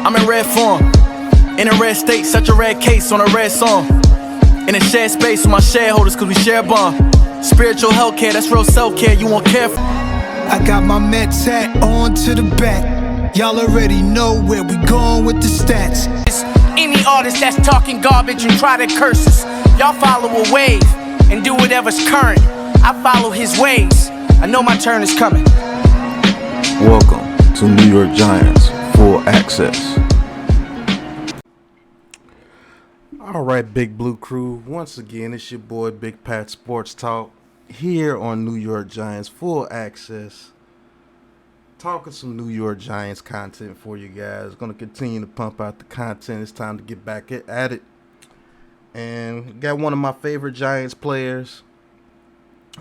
I'm in red form, in a red state, such a red case on a red song. In a shared space with my shareholders, cause we share a bond. Spiritual healthcare, that's real self-care, you won't care for. I got my Mets hat on to the back. Y'all already know where we going with the stats. Any artist that's talking garbage and try to curse us, y'all follow a wave and do whatever's current. I follow his ways, I know my turn is coming. Welcome to New York Giants Full Access. Alright, Big Blue Crew, once again it's your boy Big Pat Sports Talk here on New York Giants Full Access. Talking some New York Giants content for you guys. Gonna continue to pump out the content. It's time to get back at it. And got one of my favorite Giants players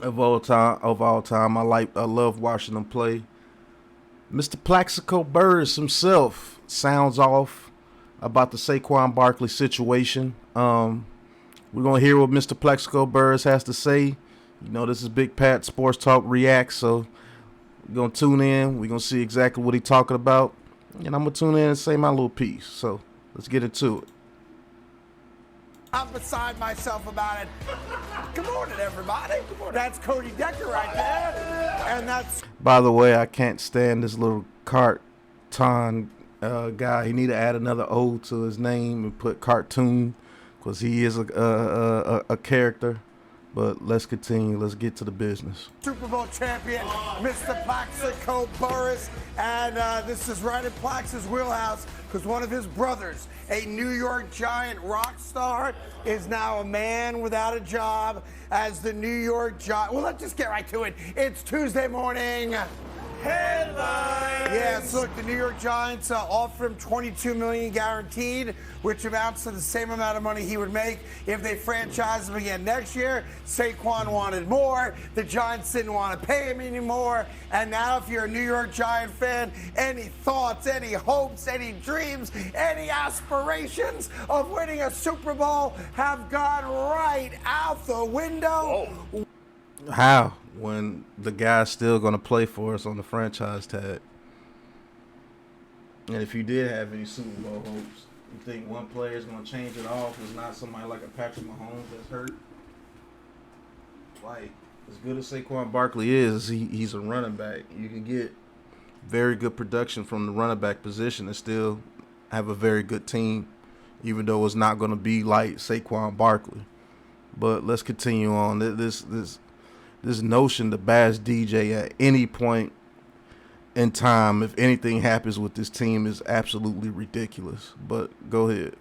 of all time. I love watching them play. Mr. Plaxico Burress himself sounds off about the Saquon Barkley situation. We're gonna hear what Mr. Plaxico Burress has to say. You know, this is Big Pat Sports Talk Reacts, so we're gonna tune in. We're gonna see exactly what he's talking about, and I'm gonna tune in and say my little piece. So let's get into it. I'm beside myself about it. Good morning, everybody. Good morning. That's Cody Decker right there, and that's. By the way, I can't stand this little cartoon guy. He need to add another O to his name and put cartoon, because he is a character. But let's continue. Let's get to the business. Super Bowl champion, Mr. Plaxico Burress, and this is right in Plax's wheelhouse because one of his brothers, a New York Giant rock star, is now a man without a job as the New York Giant. Well, let's just get right to it. It's Tuesday morning. Headlines. Yes, look, the New York Giants offer him $22 million guaranteed, which amounts to the same amount of money he would make if they franchise him again next year. Saquon wanted more. The Giants didn't want to pay him anymore. And now, if you're a New York Giant fan, any thoughts, any hopes, any dreams, any aspirations of winning a Super Bowl have gone right out the window. Whoa. How? When the guy's still going to play for us on the franchise tag. And if you did have any Super Bowl hopes, you think one player is going to change it off? It's not somebody like a Patrick Mahomes that's hurt? Like, as good as Saquon Barkley is, he's a running back. You can get very good production from the running back position and still have a very good team, even though it's not going to be like Saquon Barkley. But let's continue on. This notion to bash DJ at any point in time, if anything happens with this team, is absolutely ridiculous. But go ahead.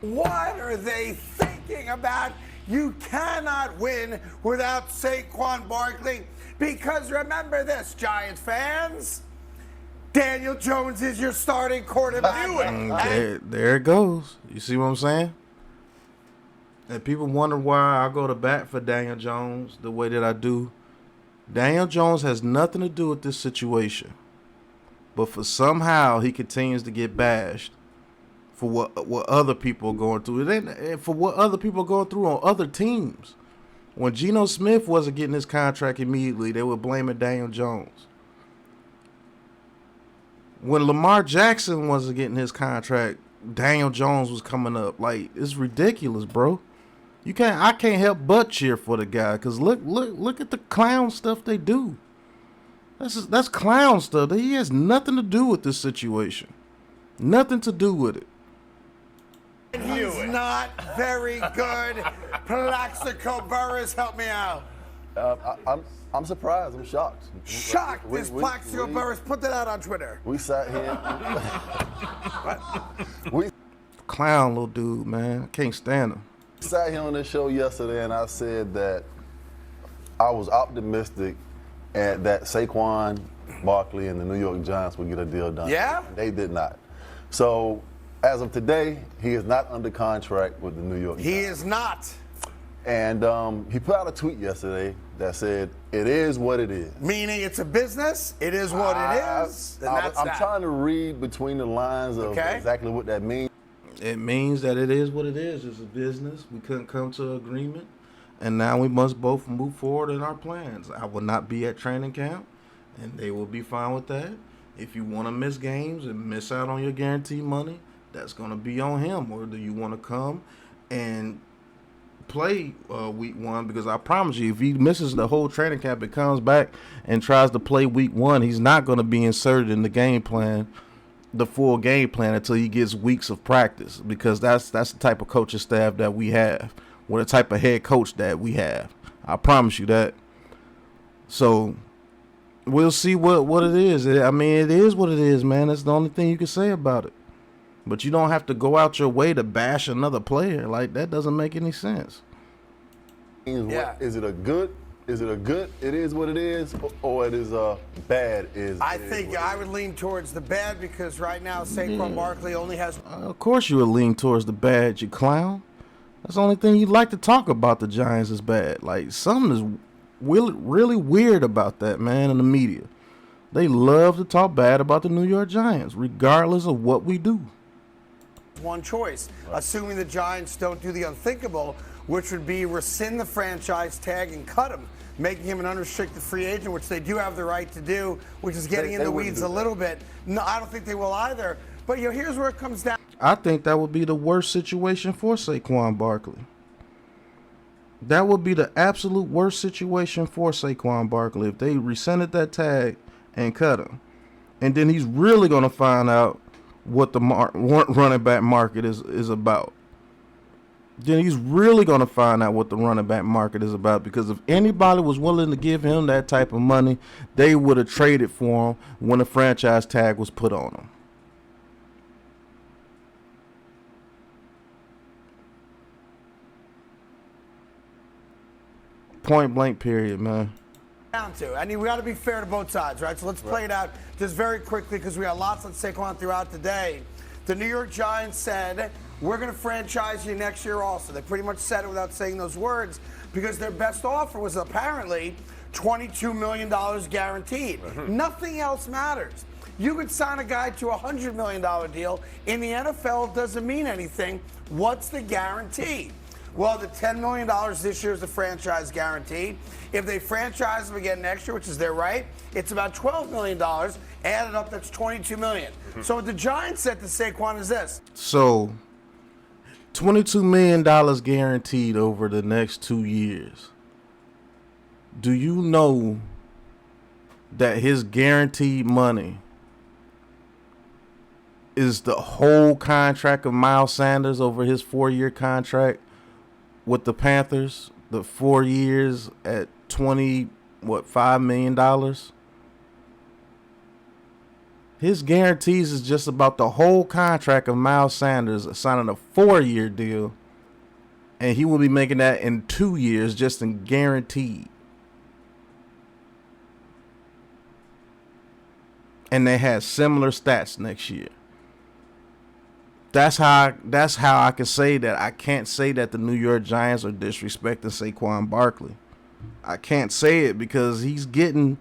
What are they thinking about? You cannot win without Saquon Barkley, because remember this, Giants fans, Daniel Jones is your starting quarterback. There it goes. You see what I'm saying? And people wonder why I go to bat for Daniel Jones the way that I do. Daniel Jones has nothing to do with this situation. But for somehow he continues to get bashed for what other people are going through. And for what other people are going through on other teams. When Geno Smith wasn't getting his contract immediately, they were blaming Daniel Jones. When Lamar Jackson wasn't getting his contract, Daniel Jones was coming up. Like, it's ridiculous, bro. I can't help but cheer for the guy, because look at the clown stuff they do. That's clown stuff. He has nothing to do with this situation. Nothing to do with it. He's not very good. Plaxico Burress, help me out. I'm surprised. I'm shocked. Shocked. This Plaxico Burress. Put that out on Twitter. We sat here. Clown little dude, man. I can't stand him. Sat here on this show yesterday, and I said that I was optimistic that Saquon Barkley and the New York Giants would get a deal done. Yeah? They did not. So, as of today, he is not under contract with the New York Giants. He is not. And he put out a tweet yesterday that said, "It is what it is." Meaning it's a business. It is what it is. And I'm trying to read between the lines of exactly what that means. It means that it is what it is. It's a business. We couldn't come to an agreement, and now we must both move forward in our plans. I will not be at training camp, and they will be fine with that. If you want to miss games and miss out on your guaranteed money, that's going to be on him. Or do you want to come and play week 1? Because I promise you, if he misses the whole training camp and comes back and tries to play week 1, he's not going to be inserted in the game plan, the full game plan, until he gets weeks of practice. Because that's the type of coaching staff that we have, or the type of head coach that we have. I promise you that. So we'll see what it is. I mean, it is what it is, man. That's the only thing you can say about it. But you don't have to go out your way to bash another player. Like, that doesn't make any sense. Yeah. Is it a good? Is it a good? It is what it is, or it is a bad? I think I would lean towards the bad, because right now Saquon Barkley only has. Of course you would lean towards the bad, you clown. That's the only thing you like to talk about the Giants is bad. Like, something is really weird about that, man, in the media. They love to talk bad about the New York Giants, regardless of what we do. One choice, assuming the Giants don't do the unthinkable, which would be rescind the franchise tag and cut him, making him an unrestricted free agent, which they do have the right to do, which is getting in the weeds a little bit. No, I don't think they will either. But here's where it comes down. I think that would be the worst situation for Saquon Barkley. That would be the absolute worst situation for Saquon Barkley if they rescinded that tag and cut him. And then he's really going to find out what the running back market is about. Then he's really going to find out what the running back market is about, because if anybody was willing to give him that type of money, they would have traded for him when the franchise tag was put on him. Point blank period, man. Down to. I mean, we got to be fair to both sides, right? So let's play it out just very quickly, because we got lots on Saquon throughout the day. The New York Giants said, we're going to franchise you next year also. They pretty much said it without saying those words, because their best offer was apparently $22 million guaranteed. Nothing else matters. You could sign a guy to a $100 million deal. In the NFL, it doesn't mean anything. What's the guarantee? Well, the $10 million this year is the franchise guarantee. If they franchise them again next year, which is their right, it's about $12 million. Added up, that's $22 million. So what the Giants said to Saquon is this. So, $22 million guaranteed over the next 2 years. Do you know that his guaranteed money is the whole contract of Miles Sanders over his 4-year contract with the Panthers, the 4 years at $5 million? His guarantees is just about the whole contract of Miles Sanders signing a 4-year deal, and he will be making that in 2 years just in guaranteed. And they had similar stats next year. That's how I can say that. I can't say that the New York Giants are disrespecting Saquon Barkley. I can't say it because he's getting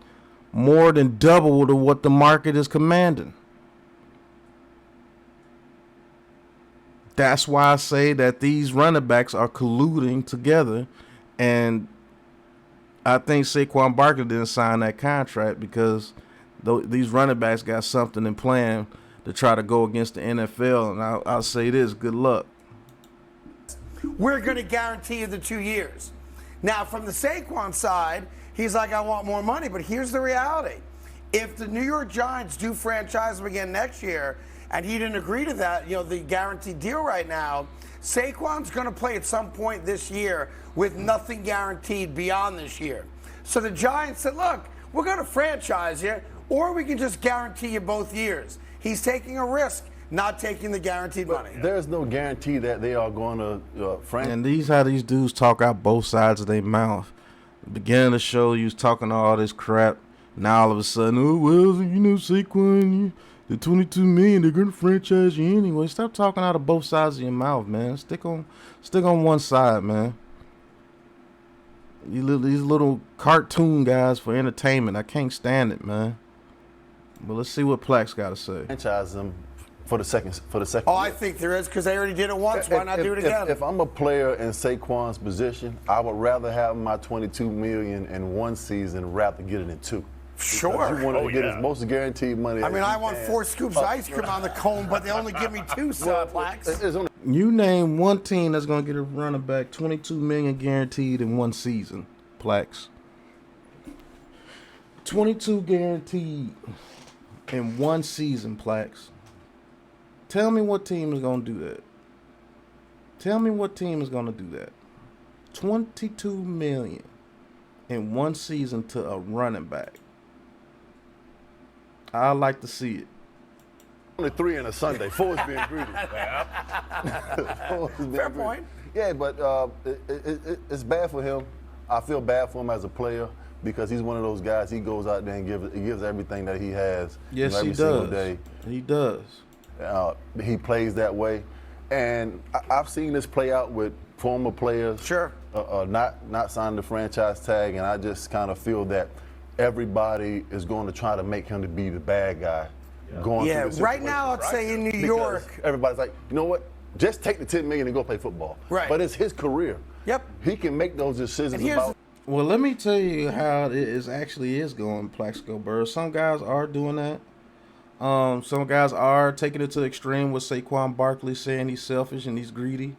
more than double to what the market is commanding. That's why I say that these running backs are colluding together, and I think Saquon Barkley didn't sign that contract because these running backs got something in plan to try to go against the NFL, and I'll say this, good luck. We're going to guarantee you the 2 years. Now, from the Saquon side, he's like, I want more money, but here's the reality. If the New York Giants do franchise him again next year, and he didn't agree to that, the guaranteed deal right now, Saquon's going to play at some point this year with nothing guaranteed beyond this year. So the Giants said, look, we're going to franchise you, or we can just guarantee you both years. He's taking a risk, not taking the guaranteed money. There's no guarantee that they are going to franchise. And how these dudes talk out both sides of their mouth. The beginning of the show, you was talking all this crap. Now all of a sudden, oh well, Saquon, the $22 million, they're gonna franchise you anyway. Stop talking out of both sides of your mouth, man. Stick on one side, man. These little cartoon guys for entertainment, I can't stand it, man. But let's see what Plax got to say. Franchise them for the second. Oh, I think there is, because they already did it once. Why not do it again? If I'm a player in Saquon's position, I would rather have my $22 million in one season rather get it in two. Sure. He wanted to get his most guaranteed money. I mean, I want 4 scoops of ice cream on the cone, but they only give me 2, Plax. It's only You name one team that's going to get a running back $22 million guaranteed in one season, Plax. 22 guaranteed in one season, Plax. Tell me what team is going to do that. Tell me what team is going to do that. $22 million in one season to a running back. I like to see it. only 3 in a Sunday. 4 is being greedy. Fair point. Yeah, but it's bad for him. I feel bad for him as a player because he's one of those guys. He goes out there and gives everything that he has. Yes, every he single does. day. He does. He plays that way, and I've seen this play out with former players. Sure. Not signing the franchise tag, and I just kind of feel that everybody is going to try to make him to be the bad guy. Going Yeah, through this right situation. now I'd say in New Because York. everybody's like, you know what? Just take the $10 million and go play football. Right. But it's his carear. Yep. He can make those decisions And here's about. Well, let me tell you how it actually is going, Plaxico Burress. Some guys are doing that. Some guys are taking it to the extreme with Saquon Barkley saying he's selfish and he's greedy.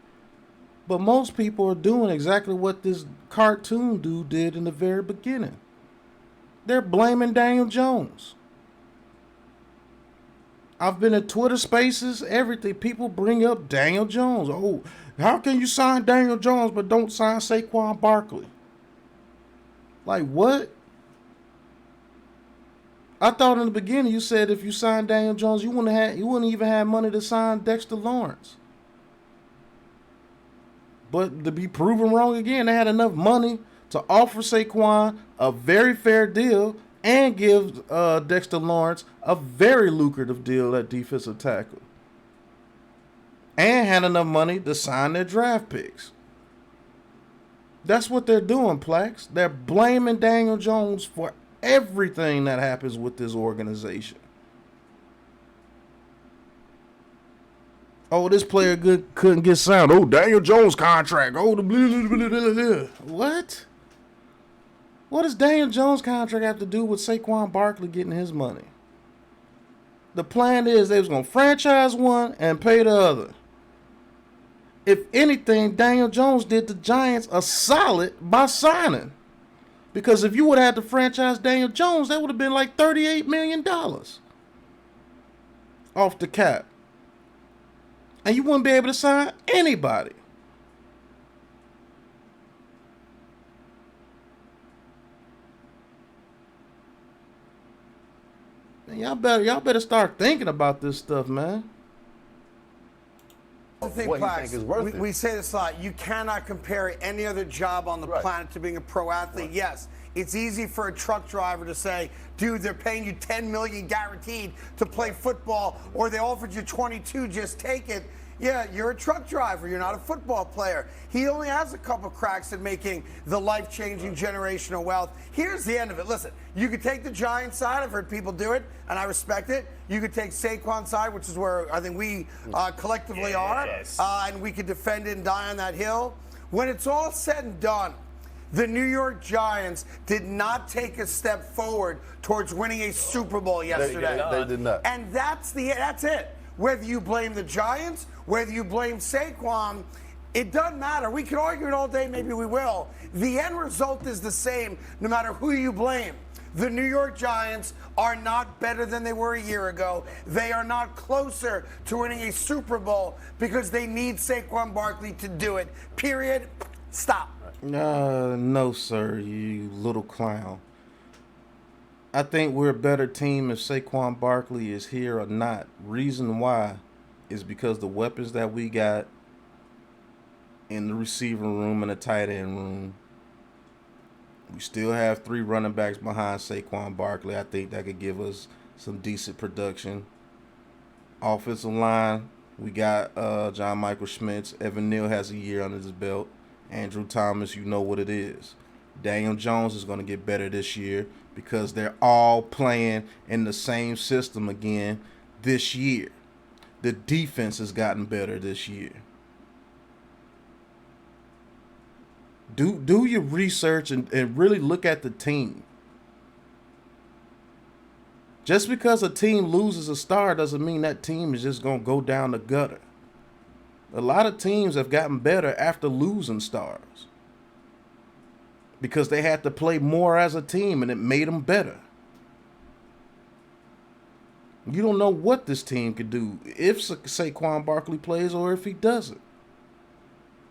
But most people are doing exactly what this cartoon dude did in the very beginning. They're blaming Daniel Jones. I've been in Twitter spaces, everything. People bring up Daniel Jones. Oh, how can you sign Daniel Jones but don't sign Saquon Barkley? Like, what? I thought in the beginning you said if you signed Daniel Jones, you wouldn't even have money to sign Dexter Lawrence. But to be proven wrong again, they had enough money to offer Saquon a very fair deal and give Dexter Lawrence a very lucrative deal at defensive tackle. And had enough money to sign their draft picks. That's what they're doing, Plax. They're blaming Daniel Jones for everything that happens with this organization. Oh, this player couldn't get signed. Oh, Daniel Jones contract. Oh, the blah, blah, blah, blah, blah. What? What does Daniel Jones contract have to do with Saquon Barkley getting his money? The plan is they was going to franchise one and pay the other. If anything, Daniel Jones did the Giants a solid by signing. Because if you would have had to franchise Daniel Jones, that would have been like $38 million off the cap. And you wouldn't be able to sign anybody. Man, y'all better start thinking about this stuff, man. I think, What you Plax, think is worth it. we say this a lot. You cannot compare any other job on the Right. planet to being a pro athlete. Yes, it's easy for a truck driver to say, dude, they're paying you $10 million guaranteed to play football, or they offered you 22, just take it. Yeah, you're a truck driver. You're not a football player. He only has a couple cracks at making the life-changing generational wealth. Here's the end of it. Listen, you could take the Giants side. I've heard people do it, and I respect it. You could take Saquon's side, which is where I think we collectively are, and we could defend it and die on that hill. When it's all said and done, the New York Giants did not take a step forward towards winning a Super Bowl yesterday. They did not. And that's it. Whether you blame the Giants, whether you blame Saquon, it doesn't matter. We can argue it all day, maybe we will. The end result is the same no matter who you blame. The New York Giants are not better than they were a year ago. They are not closer to winning a Super Bowl because they need Saquon Barkley to do it. Period. Stop. No, sir, you little clown. I think we're a better team if Saquon Barkley is here or not. Reason why is because the weapons that we got in the receiving room and the tight end room. We still have 3 running backs behind Saquon Barkley. I think that could give us some decent production. Offensive line, we got John Michael Schmitz. Evan Neal has a year under his belt. Andrew Thomas, you know what it is. Daniel Jones is going to get better this year because they're all playing in the same system again this year. The defense has gotten better this year. Do your research and really look at the team. Just because a team loses a star doesn't mean that team is just going to go down the gutter. A lot of teams have gotten better after losing stars because they had to play more as a team and it made them better. You don't know what this team could do if Saquon Barkley plays or if he doesn't.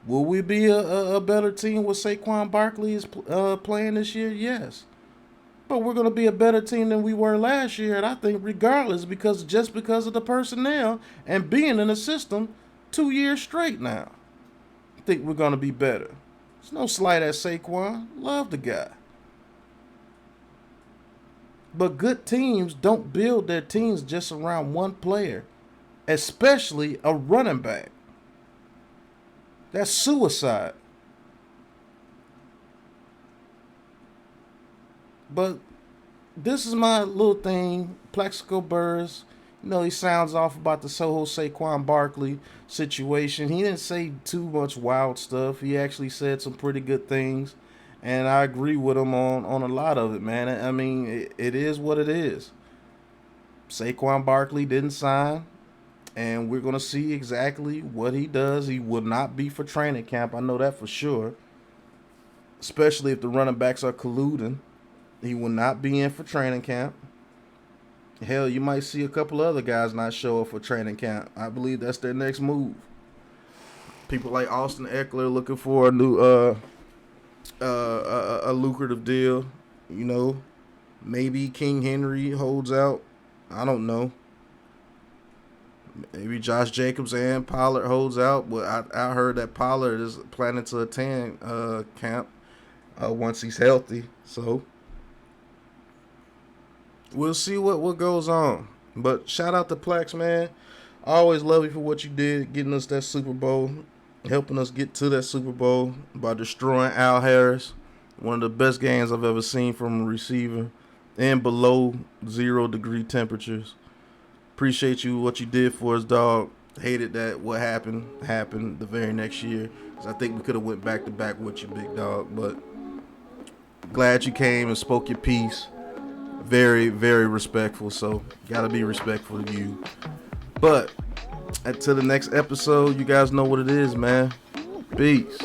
Will we be a better team with Saquon Barkley is playing this year? Yes. But we're going to be a better team than we were last year, and I think regardless, because of the personnel and being in the system 2 years straight now. I think we're going to be better. There's no slight at Saquon. Love the guy. But good teams don't build their teams just around one player, especially a running back. That's suicide. But this is my little thing. Plaxico Burress, you know, he sounds off about the whole Saquon Barkley situation. He didn't say too much wild stuff. He actually said some pretty good things. And I agree with him on a lot of it, man. I mean, it is what it is. Saquon Barkley didn't sign. And we're going to see exactly what he does. He will not be for training camp. I know that for sure. Especially if the running backs are colluding. He will not be in for training camp. Hell, you might see a couple other guys not show up for training camp. I believe that's their next move. People like Austin Eckler looking for a new a lucrative deal. You know, maybe King Henry holds out. I don't know. Maybe Josh Jacobs and Pollard holds out. But I heard that Pollard is planning to attend camp once he's healthy. So we'll see what goes on. But shout out to Plax, man. I always love you for what you did, getting us that Super Bowl, helping us get to that Super Bowl by destroying Al Harris. One of the best games I've ever seen from a receiver and below 0 degree temperatures. Appreciate you, what you did for us, dog. Hated that what happened the very next year. 'Cause I think we could have went back to back with you, big dog. But glad you came and spoke your piece. Very, very respectful. So gotta be respectful to you. But until the next episode, you guys know what it is, man. Peace.